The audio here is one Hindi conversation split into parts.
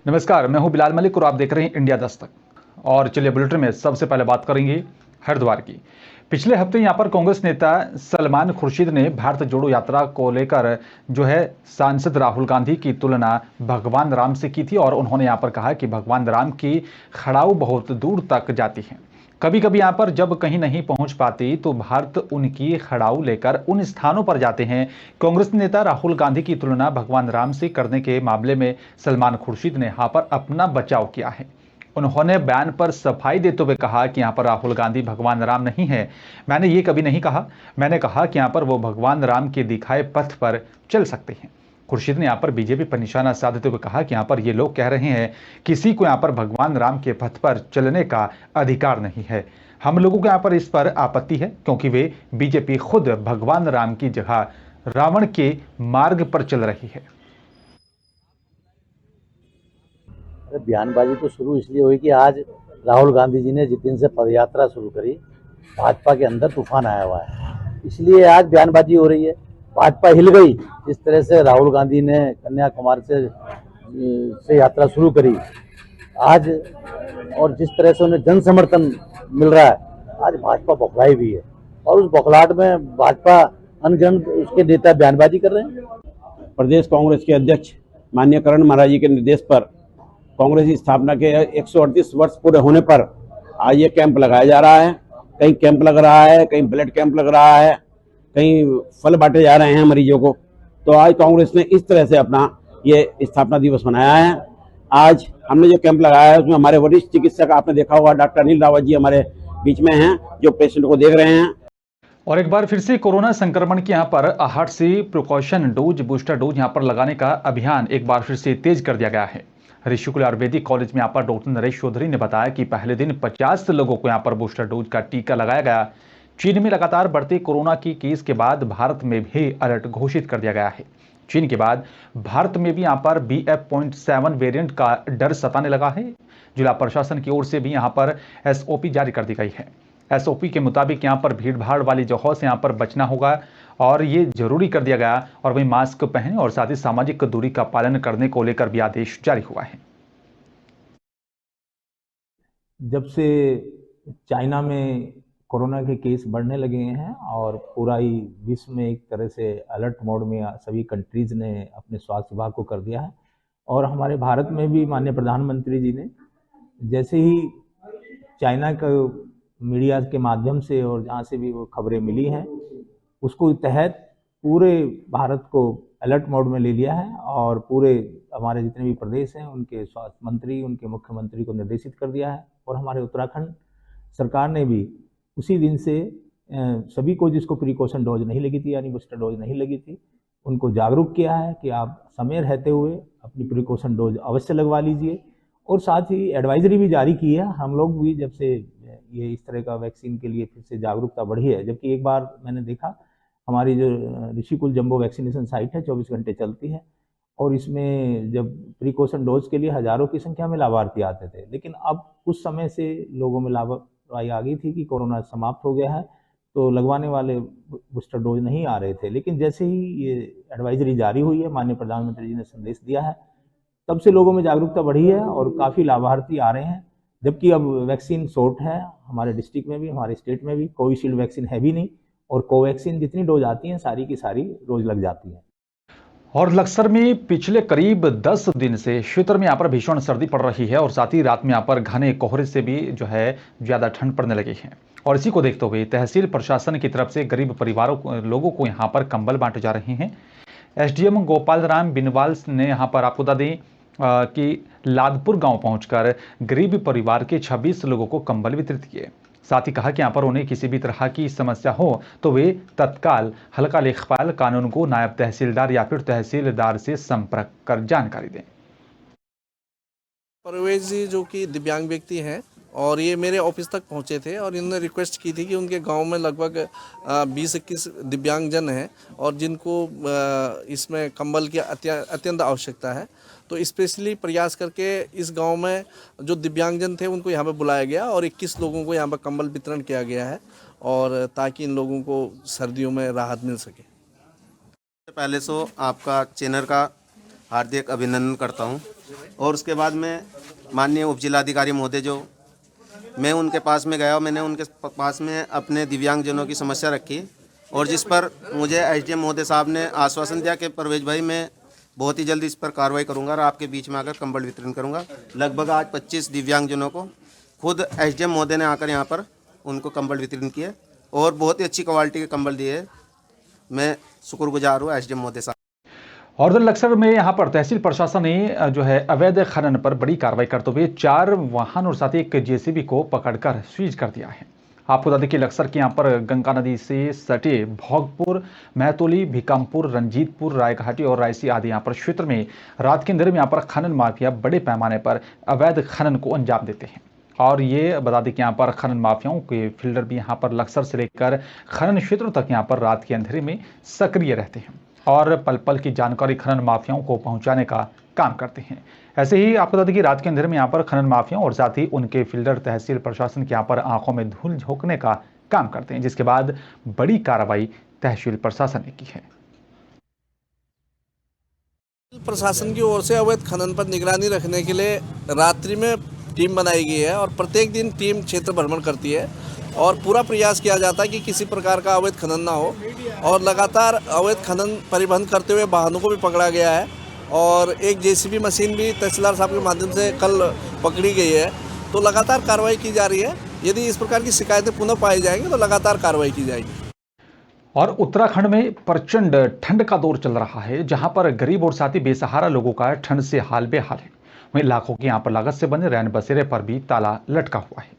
नमस्कार, मैं हूं बिलाल मलिक और आप देख रहे हैं इंडिया दस्तक। और चलिए बुलेटिन में सबसे पहले बात करेंगे हरिद्वार की। पिछले हफ्ते यहां पर कांग्रेस नेता सलमान खुर्शीद ने भारत जोड़ो यात्रा को लेकर जो है सांसद राहुल गांधी की तुलना भगवान राम से की थी और उन्होंने यहां पर कहा कि भगवान राम की खड़ाऊ बहुत दूर तक जाती है। कभी कभी यहां पर जब कहीं नहीं पहुंच पाती तो भारत उनकी खड़ाऊ लेकर उन स्थानों पर जाते हैं। कांग्रेस नेता राहुल गांधी की तुलना भगवान राम से करने के मामले में सलमान खुर्शीद ने यहां पर अपना बचाव किया है। उन्होंने बयान पर सफाई देते हुए कहा कि यहां पर राहुल गांधी भगवान राम नहीं है। मैंने ये कभी नहीं कहा। मैंने कहा कि यहां पर वो भगवान राम के दिखाए पथ पर चल सकते हैं। खुर्शीद ने यहां पर बीजेपी पर निशाना साधते हुए कहा कि यहां पर ये लोग कह रहे हैं किसी को यहां पर भगवान राम के पथ पर चलने का अधिकार नहीं है। हम लोगों को यहां पर इस पर आपत्ति है क्योंकि वे बीजेपी खुद भगवान राम की जगह रावण के मार्ग पर चल रही है। बयानबाजी तो शुरू इसलिए हुई कि आज राहुल गांधी जी ने जिस दिन से पदयात्रा शुरू करी, भाजपा के अंदर तूफान आया हुआ है, इसलिए आज बयानबाजी हो रही है। भाजपा हिल गई जिस तरह से राहुल गांधी ने कन्याकुमारी से यात्रा शुरू करी आज, और जिस तरह से उन्हें जन समर्थन मिल रहा है, आज भाजपा बौखलाई भी है और उस बौखलाहट में भाजपा अनगिनत उसके नेता बयानबाजी कर रहे हैं। प्रदेश कांग्रेस के अध्यक्ष माननीय करण महाराज जी के निर्देश पर कांग्रेस की स्थापना के 138 वर्ष पूरे होने पर आज ये कैंप लगाया जा रहा है। कहीं कैंप लग रहा है, कहीं ब्लड कैंप लग रहा है, कहीं फल बांटे जा रहे हैं मरीजों को। तो आज कांग्रेस ने इस तरह से अपना ये स्थापना दिवस मनाया है। आज हमने जो कैंप लगाया है उसमें हमारे वरिष्ठ चिकित्सक, आपने देखा होगा, डॉक्टर अनिल रावत जी हमारे बीच में हैं जो पेशेंट को देख रहे हैं। और एक बार फिर से कोरोना संक्रमण के यहाँ पर आहट से प्रिकॉशन डोज, बूस्टर डोज यहाँ पर लगाने का अभियान एक बार फिर से तेज कर दिया गया है। ऋषिकुल आयुर्वेदिक कॉलेज में यहाँ पर डॉक्टर नरेश चौधरी ने बताया कि पहले दिन 50 लोगों को यहाँ पर बूस्टर डोज का टीका लगाया गया। चीन में लगातार बढ़ते कोरोना की केस के बाद भारत में भी अलर्ट घोषित कर दिया गया है। चीन के बाद भारत में भी यहाँ पर BF.7 वेरिएंट का डर सताने लगा है। जिला प्रशासन की ओर से भी यहाँ पर SOP जारी कर दी गई है। SOP के मुताबिक यहाँ पर भीड़ भाड़ वाली जगहों से यहाँ पर बचना होगा और ये जरूरी कर दिया गया। और वहीं मास्क पहने और साथ ही सामाजिक दूरी का पालन करने को लेकर भी आदेश जारी हुआ है। जब से चाइना में कोरोना के केस बढ़ने लगे हैं और पूरा ही विश्व में एक तरह से अलर्ट मोड में सभी कंट्रीज ने अपने स्वास्थ्य विभाग को कर दिया है, और हमारे भारत में भी माननीय प्रधानमंत्री जी ने जैसे ही चाइना का मीडिया के माध्यम से और जहाँ से भी वो खबरें मिली हैं उसको तहत पूरे भारत को अलर्ट मोड में ले लिया है और पूरे हमारे जितने भी प्रदेश हैं उनके स्वास्थ्य मंत्री, उनके मुख्यमंत्री को निर्देशित कर दिया है। और हमारे उत्तराखंड सरकार ने भी उसी दिन से सभी को जिसको प्रिकॉशन डोज नहीं लगी थी यानी बूस्टर डोज नहीं लगी थी उनको जागरूक किया है कि आप समय रहते हुए अपनी प्रिकॉशन डोज अवश्य लगवा लीजिए। और साथ ही एडवाइजरी भी जारी की है। हम लोग भी जब से ये इस तरह का वैक्सीन के लिए फिर से जागरूकता बढ़ी है, जबकि एक बार मैंने देखा हमारी जो ऋषिकुल जंबो वैक्सीनेशन साइट है 24 घंटे चलती है और इसमें जब प्रिकॉशन डोज के लिए हजारों की संख्या में लाभार्थी आते थे, लेकिन अब कुछ समय से लोगों में लापरवाही आ गई थी कि कोरोना समाप्त हो गया है तो लगवाने वाले बूस्टर डोज नहीं आ रहे थे। लेकिन जैसे ही ये एडवाइजरी जारी हुई है, माननीय प्रधानमंत्री जी ने संदेश दिया है, तब से लोगों में जागरूकता बढ़ी है और काफ़ी लाभार्थी आ रहे हैं। जबकि अब वैक्सीन शॉर्ट है हमारे डिस्ट्रिक्ट में भी, हमारे स्टेट में भी कोविशील्ड वैक्सीन है भी नहीं, और कोवैक्सीन जितनी डोज आती हैं सारी की सारी रोज लग जाती है। और लक्सर में पिछले करीब 10 दिन से क्षेत्र में यहाँ पर भीषण सर्दी पड़ रही है और साथ ही रात में यहाँ पर घने कोहरे से भी जो है ज़्यादा ठंड पड़ने लगी है। और इसी को देखते हुए तहसील प्रशासन की तरफ से गरीब परिवारों लोगों को यहाँ पर कंबल बांटे जा रहे हैं। SDM गोपाल राम बिनवाल ने यहाँ पर आपको बता दें कि लादपुर गांव पहुंचकर गरीब परिवार के 26 लोगों को कंबल वितरित किए। साथ ही कहा कि यहाँ पर उन्हें किसी भी तरह की समस्या हो तो वे तत्काल हल्का लेखपाल कानून को नायब तहसीलदार या फिर तहसीलदार से संपर्क कर जानकारी दें। परवेज जी जो कि दिव्यांग व्यक्ति हैं और ये मेरे ऑफिस तक पहुंचे थे और इन्होंने रिक्वेस्ट की थी कि उनके गांव में लगभग 20-21 दिव्यांगजन हैं और जिनको इसमें कंबल की अत्यंत आवश्यकता है। तो स्पेशली प्रयास करके इस गांव में जो दिव्यांगजन थे उनको यहाँ पे बुलाया गया और 21 लोगों को यहाँ पर कंबल वितरण किया गया है और ताकि इन लोगों को सर्दियों में राहत मिल सके। पहले आपका चैनल का हार्दिक अभिनंदन करता हूँ। और उसके बाद में माननीय उप जिलाधिकारी महोदय जो मैं उनके पास में गया और मैंने उनके पास में अपने दिव्यांगजनों की समस्या रखी और जिस पर मुझे एसडीएम महोदय साहब ने आश्वासन दिया कि परवेज भाई मैं बहुत ही जल्दी इस पर कार्रवाई करूंगा और आपके बीच में आकर कंबल वितरण करूंगा। लगभग आज 25 दिव्यांगजनों को खुद एसडीएम महोदय ने आकर यहाँ पर उनको कंबल वितरण किए और बहुत ही अच्छी क्वालिटी के कंबल दिए। मैं शुक्रगुजार हूँ एसडीएम महोदय साहब। और उधर लक्सर में यहाँ पर तहसील प्रशासन ने जो है अवैध खनन पर बड़ी कार्रवाई करते हुए 4 वाहन और साथ ही एक जेसीबी को पकड़कर सीज कर दिया है। आपको बता दें कि लक्सर के यहाँ पर गंगा नदी से सटे भोगपुर, महतोली, भिकमपुर, रंजीतपुर, रायघाटी और रायसी आदि यहाँ पर क्षेत्र में रात के अंधेरे में यहाँ पर खनन माफिया बड़े पैमाने पर अवैध खनन को अंजाम देते हैं। और ये बता दें कि यहाँ पर खनन माफियाओं के फील्डर भी यहाँ पर लक्सर से लेकर खनन क्षेत्रों तक यहाँ पर रात के अंधेरे में सक्रिय रहते हैं और पल पल की जानकारी खनन माफियाओं को पहुंचाने का काम करते हैं। ऐसे ही आपको बता दें कि रात के अंधेरे में यहाँ पर खनन माफियाओं और साथ ही उनके फील्डर तहसील प्रशासन के यहाँ पर आंखों में धूल झोंकने का काम करते हैं, जिसके बाद बड़ी कार्रवाई तहसील प्रशासन ने की है। प्रशासन की ओर से अवैध खनन पर निगरानी रखने के लिए रात्रि में टीम बनाई गई है और प्रत्येक दिन टीम क्षेत्र भ्रमण करती है और पूरा प्रयास किया जाता है कि किसी प्रकार का अवैध खनन ना हो और लगातार अवैध खनन परिवहन करते हुए वाहनों को भी पकड़ा गया है और एक जेसीबी मशीन भी तहसीलदार साहब के माध्यम से कल पकड़ी गई है। तो लगातार कार्रवाई की जा रही है। यदि इस प्रकार की शिकायतें पुनः पाई जाएंगी तो लगातार कार्रवाई की जाएगी। और उत्तराखंड में प्रचंड ठंड का दौर चल रहा है, जहां पर गरीब और साथ ही बेसहारा लोगों का ठंड से हाल बेहाल है। वहीं लाखों की यहाँ पर लागत से बने रैन बसेरे पर भी ताला लटका हुआ है।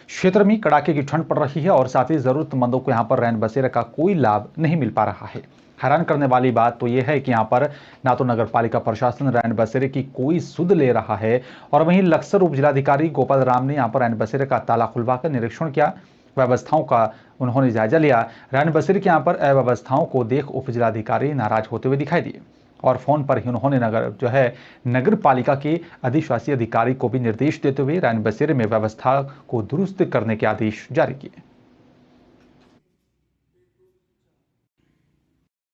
क्षेत्र में कड़ाके की ठंड पड़ रही है और साथ ही जरूरतमंदों को यहाँ पर रैन बसेरे का कोई लाभ नहीं मिल पा रहा है। हैरान करने वाली बात तो यह है कि यहाँ पर ना तो नगर पालिका प्रशासन रैन बसेरे की कोई सुध ले रहा है और वहीं लक्सर उप जिलाधिकारी गोपाल राम ने यहाँ पर रैन बसेरे का ताला खुलवाकर निरीक्षण किया, व्यवस्थाओं का उन्होंने जायजा लिया। रैन बसेरे के यहाँ पर अव्यवस्थाओं को देख उप जिलाधिकारी नाराज होते हुए दिखाई दिए और फोन पर ही उन्होंने नगर पालिका के अधिशासी अधिकारी को भी निर्देश देते हुए रैन बसेरे में व्यवस्था को दुरुस्त करने के आदेश जारी किए।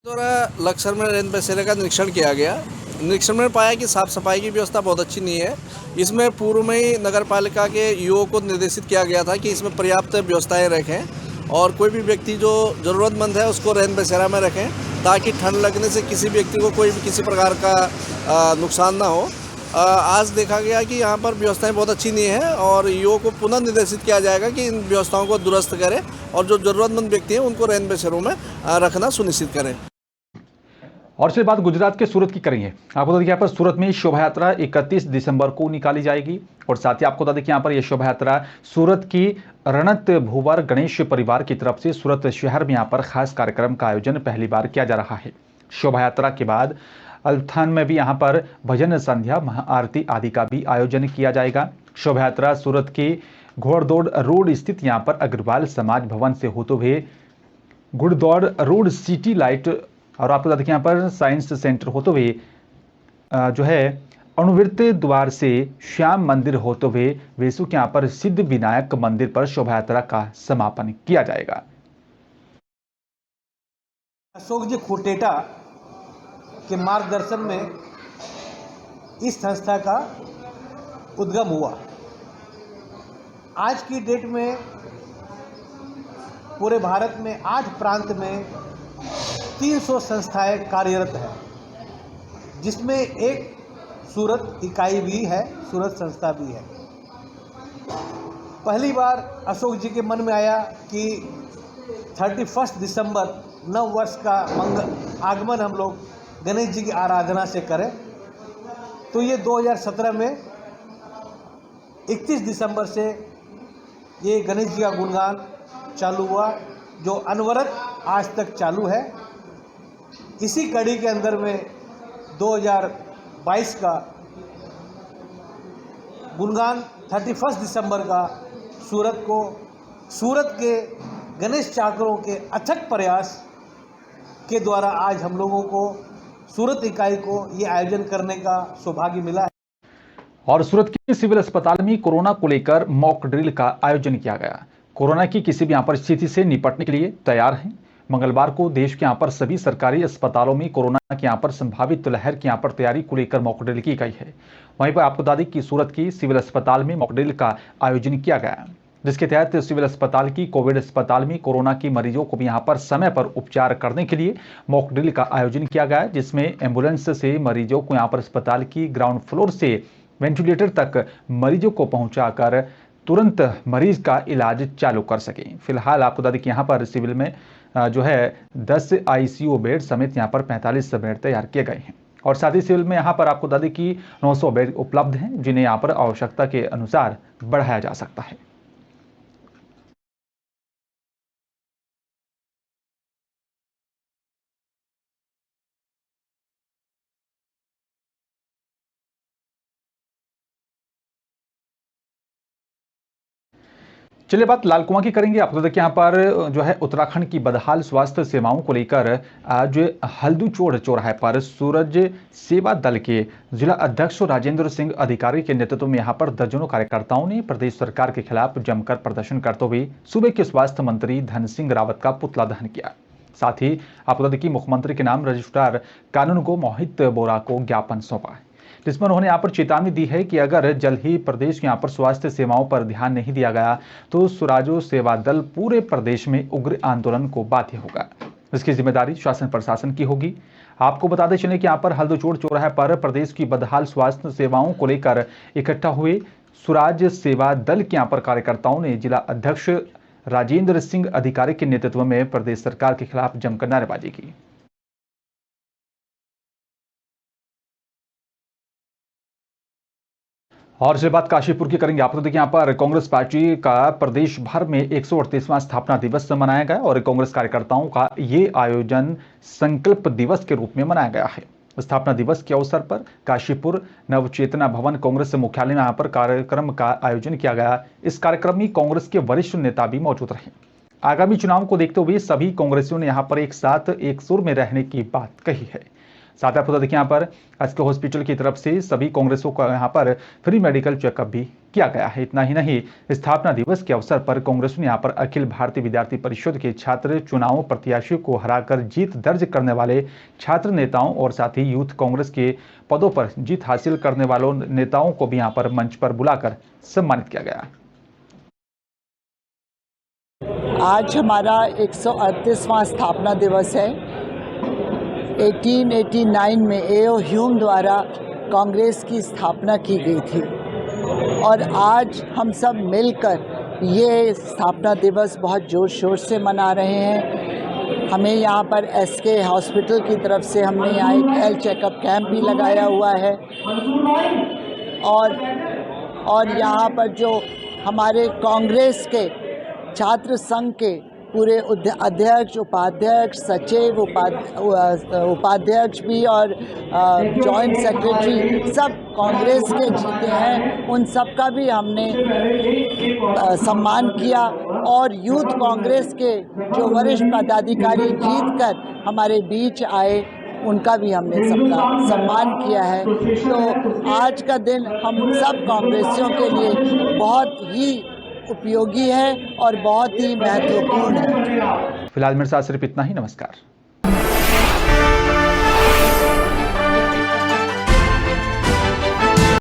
द्वारा लक्सर में रैन बसेरे का निरीक्षण किया गया। निरीक्षण में पाया कि साफ सफाई की व्यवस्था बहुत अच्छी नहीं है। इसमें पूर्व में ही नगर पालिका के ईओ को निर्देशित किया गया था कि इसमें पर्याप्त व्यवस्थाएं रखें और कोई भी व्यक्ति जो ज़रूरतमंद है उसको रैन बसेरा में रखें ताकि ठंड लगने से किसी व्यक्ति को कोई भी किसी प्रकार का नुकसान ना हो। आज देखा गया कि यहाँ पर व्यवस्थाएं बहुत अच्छी नहीं है और ईओ को पुनः निर्देशित किया जाएगा कि इन व्यवस्थाओं को दुरुस्त करें और जो ज़रूरतमंद व्यक्ति हैं उनको रैन बसेरों में रखना सुनिश्चित करें। और फिर बात गुजरात के सूरत की करेंगे। आपको बता दें कि यहाँ पर सूरत में शोभा यात्रा 31 दिसंबर को निकाली जाएगी और साथ ही आपको बता दें कि यहाँ पर यह शोभा यात्रा सूरत की रणत भूवर गणेश परिवार की तरफ से सूरत शहर में यहाँ पर खास कार्यक्रम का आयोजन पहली बार किया जा रहा है। शोभा यात्रा के बाद अल्थान में भी यहाँ पर भजन संध्या, महाआरती आदि का भी आयोजन किया जाएगा। शोभा यात्रा सूरत की घोड़दौड़ रोड स्थित यहाँ पर अग्रवाल समाज भवन से होते हुए घुड़दौड़ रोड सिटी लाइट और आपको बता दें कि यहाँ पर साइंस सेंटर होते हुए अनुवृत्त द्वार से श्याम मंदिर होते हुए वेसु के यहाँ पर सिद्ध विनायक मंदिर पर शोभा यात्रा का समापन किया जाएगा। अशोक जी खुटेटा के मार्गदर्शन में इस संस्था का उद्गम हुआ। आज की डेट में पूरे भारत में 8 प्रांत में 300 संस्थाएं कार्यरत हैं, जिसमें एक सूरत इकाई भी है, सूरत संस्था भी है। पहली बार अशोक जी के मन में आया कि 31 दिसंबर नव वर्ष का आगमन हम लोग गणेश जी की आराधना से करें। तो ये 2017 में 31 दिसंबर से ये गणेश जी का गुणगान चालू हुआ, जो अनवरत आज तक चालू है। इसी कड़ी के अंदर में 2022 का गुणगान 31 दिसंबर का सूरत के गणेश चाकरों के अथक प्रयास के द्वारा आज हम लोगों को सूरत इकाई को ये आयोजन करने का सौभाग्य मिला है। और सूरत के सिविल अस्पताल में कोरोना को लेकर मॉक ड्रिल का आयोजन किया गया। कोरोना की किसी भी यहाँ पर स्थिति से निपटने के लिए तैयार हैं। मंगलवार को देश के यहाँ पर सभी सरकारी अस्पतालों में कोरोना के यहाँ पर संभावित लहर की यहाँ पर तैयारी को लेकर मॉकड्रिल की गई है। वहीं पर आपको बता दें कि सूरत की सिविल अस्पताल में मॉकड्रिल का आयोजन किया गया, जिसके तहत सिविल अस्पताल की कोविड अस्पताल में कोरोना की मरीजों को भी यहाँ पर समय पर उपचार करने के लिए मॉकड्रिल का आयोजन किया गया, जिसमें एम्बुलेंस से मरीजों को यहाँ पर अस्पताल की ग्राउंड फ्लोर से वेंटिलेटर तक मरीजों को पहुंचाकर तुरंत मरीज का इलाज चालू कर सके। फिलहाल आपको बता दें कि यहाँ पर सिविल में जो है 10 ICU बेड समेत यहाँ पर 45 बेड तैयार किए गए हैं और साथ ही सिविल में यहाँ पर आपको बता दें कि 900 बेड उपलब्ध हैं, जिन्हें यहाँ पर आवश्यकता के अनुसार बढ़ाया जा सकता है। चलिए बात लाल कुआं की करेंगे। आपको देखिए यहाँ पर जो है उत्तराखंड की बदहाल स्वास्थ्य सेवाओं को लेकर आज हल्दूचोड़ चौराहे पर सूरज सेवा दल के जिला अध्यक्ष राजेंद्र सिंह अधिकारी के नेतृत्व में यहाँ पर दर्जनों कार्यकर्ताओं ने प्रदेश सरकार के खिलाफ जमकर प्रदर्शन करते हुए सूबे के स्वास्थ्य मंत्री धन सिंह रावत का पुतला दहन किया। साथ ही आपको बता दें कि मुख्यमंत्री के नाम रजिस्ट्रार कानून को मोहित बोरा को ज्ञापन सौंपा, जिसमें उन्होंने यहाँ पर चेतावनी दी है कि अगर जल्द ही प्रदेश के यहाँ पर स्वास्थ्य सेवाओं पर ध्यान नहीं दिया गया तो सुराजो सेवा दल पूरे प्रदेश में उग्र आंदोलन को बाध्य होगा। इसकी जिम्मेदारी शासन प्रशासन की होगी। आपको बताते चलें कि यहाँ पर हल्दूचोड़ चौराहे पर प्रदेश की बदहाल स्वास्थ्य सेवाओं को लेकर इकट्ठा हुए सुराज सेवा दल के यहाँ पर कार्यकर्ताओं ने जिला अध्यक्ष राजेंद्र सिंह अधिकारी के नेतृत्व में प्रदेश सरकार के खिलाफ जमकर नारेबाजी की। और इसे बात काशीपुर की करेंगे। आपको देखिए यहाँ पर कांग्रेस पार्टी का प्रदेश भर में 138वां स्थापना दिवस मनाया गया और कांग्रेस कार्यकर्ताओं का ये आयोजन संकल्प दिवस के रूप में मनाया गया है। स्थापना दिवस के अवसर पर काशीपुर नवचेतना भवन कांग्रेस मुख्यालय में यहाँ पर कार्यक्रम का आयोजन किया गया। इस कार्यक्रम में कांग्रेस के वरिष्ठ नेता भी मौजूद रहे। आगामी चुनाव को देखते हुए सभी कांग्रेसियों ने यहाँ पर एक साथ एक सुर में रहने की बात कही है। साथ ही आपको देखिए यहाँ पर एसके हॉस्पिटल की तरफ से सभी कांग्रेसों का यहाँ पर फ्री मेडिकल चेकअप भी किया गया है। इतना ही नहीं, स्थापना दिवस के अवसर पर कांग्रेस ने यहाँ पर अखिल भारतीय विद्यार्थी परिषद के छात्र चुनाव प्रत्याशियों को हराकर जीत दर्ज करने वाले छात्र नेताओं और साथ ही यूथ कांग्रेस के पदों पर जीत हासिल करने वालों नेताओं को भी यहाँ पर मंच पर बुलाकर सम्मानित किया गया। आज हमारा 138वां स्थापना दिवस है। 1889 में A.O. ह्यूम द्वारा कांग्रेस की स्थापना की गई थी और आज हम सब मिलकर ये स्थापना दिवस बहुत ज़ोर शोर से मना रहे हैं। हमें यहाँ पर एसके हॉस्पिटल की तरफ से हमने यहाँ एक हेल्थ चेकअप कैंप भी लगाया हुआ है और यहाँ पर जो हमारे कांग्रेस के छात्र संघ के पूरे अध्यक्ष, उपाध्यक्ष, सचिव, उपाध्यक्ष भी और जॉइंट सेक्रेटरी सब कांग्रेस के जीते हैं, उन सब का भी हमने सम्मान किया और यूथ कांग्रेस के जो वरिष्ठ पदाधिकारी जीतकर हमारे बीच आए उनका भी हमने सबका सम्मान किया है। तो आज का दिन हम सब कांग्रेसियों के लिए बहुत ही उपयोगी है और बहुत ही महत्वपूर्ण है। फिलहाल मेरे साथ सिर्फ इतना ही। नमस्कार।